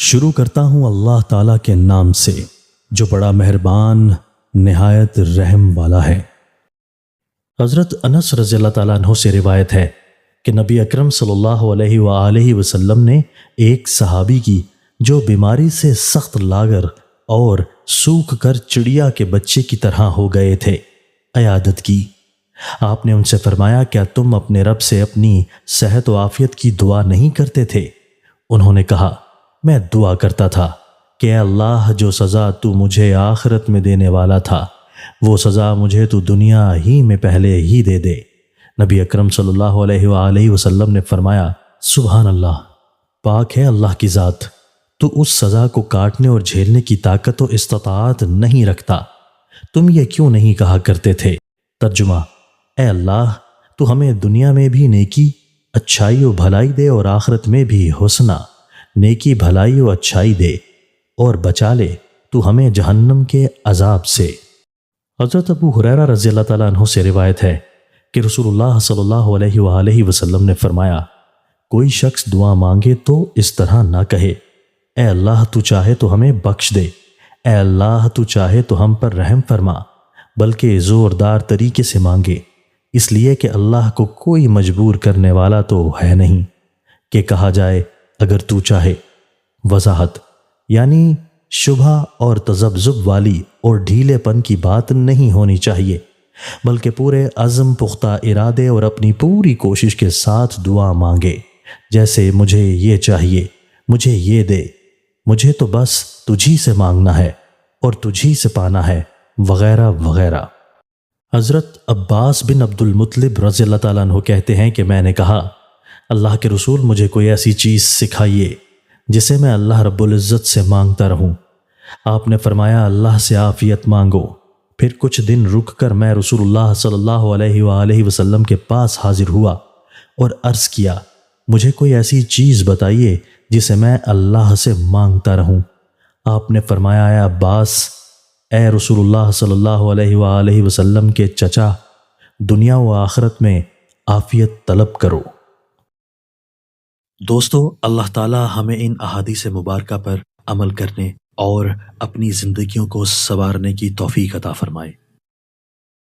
شروع کرتا ہوں اللہ تعالیٰ کے نام سے جو بڑا مہربان نہایت رحم والا ہے۔ حضرت انس رضی اللہ تعالیٰ عنہ سے روایت ہے کہ نبی اکرم صلی اللہ علیہ وآلہ وسلم نے ایک صحابی کی جو بیماری سے سخت لاغر اور سوکھ کر چڑیا کے بچے کی طرح ہو گئے تھے عیادت کی۔ آپ نے ان سے فرمایا، کیا تم اپنے رب سے اپنی صحت و عافیت کی دعا نہیں کرتے تھے؟ انہوں نے کہا، میں دعا کرتا تھا کہ اے اللہ، جو سزا تو مجھے آخرت میں دینے والا تھا وہ سزا مجھے تو دنیا ہی میں پہلے ہی دے دے۔ نبی اکرم صلی اللہ علیہ وآلہ وسلم نے فرمایا، سبحان اللہ، پاک ہے اللہ کی ذات، تو اس سزا کو کاٹنے اور جھیلنے کی طاقت و استطاعت نہیں رکھتا، تم یہ کیوں نہیں کہا کرتے تھے؟ ترجمہ، اے اللہ، تو ہمیں دنیا میں بھی نیکی، اچھائی و بھلائی دے اور آخرت میں بھی حسنہ، نیکی، بھلائی و اچھائی دے اور بچا لے تو ہمیں جہنم کے عذاب سے۔ حضرت ابو ہریرہ رضی اللہ تعالیٰ عنہ سے روایت ہے کہ رسول اللہ صلی اللہ علیہ وآلہ وسلم نے فرمایا، کوئی شخص دعا مانگے تو اس طرح نہ کہے، اے اللہ تو چاہے تو ہمیں بخش دے، اے اللہ تو چاہے تو ہم پر رحم فرما، بلکہ زوردار طریقے سے مانگے، اس لیے کہ اللہ کو کوئی مجبور کرنے والا تو ہے نہیں کہ کہا جائے اگر تو چاہے۔ وضاحت، یعنی شبہ اور تذبذب والی اور ڈھیلے پن کی بات نہیں ہونی چاہیے، بلکہ پورے عزم، پختہ ارادے اور اپنی پوری کوشش کے ساتھ دعا مانگے، جیسے مجھے یہ چاہیے، مجھے یہ دے، مجھے تو بس تجھی سے مانگنا ہے اور تجھی سے پانا ہے، وغیرہ وغیرہ۔ حضرت عباس بن عبد المطلب رضی اللہ تعالیٰ عنہ کہتے ہیں کہ میں نے کہا، اللہ کے رسول، مجھے کوئی ایسی چیز سکھائیے جسے میں اللہ رب العزت سے مانگتا رہوں۔ آپ نے فرمایا، اللہ سے عافیت مانگو۔ پھر کچھ دن رک کر میں رسول اللہ صلی اللہ علیہ وآلہ وسلم کے پاس حاضر ہوا اور عرض کیا، مجھے کوئی ایسی چیز بتائیے جسے میں اللہ سے مانگتا رہوں۔ آپ نے فرمایا، اے عباس، اے رسول اللہ صلی اللہ علیہ وآلہ وسلم کے چچا، دنیا و آخرت میں عافیت طلب کرو۔ دوستو، اللہ تعالی ہمیں ان احادیث مبارکہ پر عمل کرنے اور اپنی زندگیوں کو سنوارنے کی توفیق عطا فرمائے۔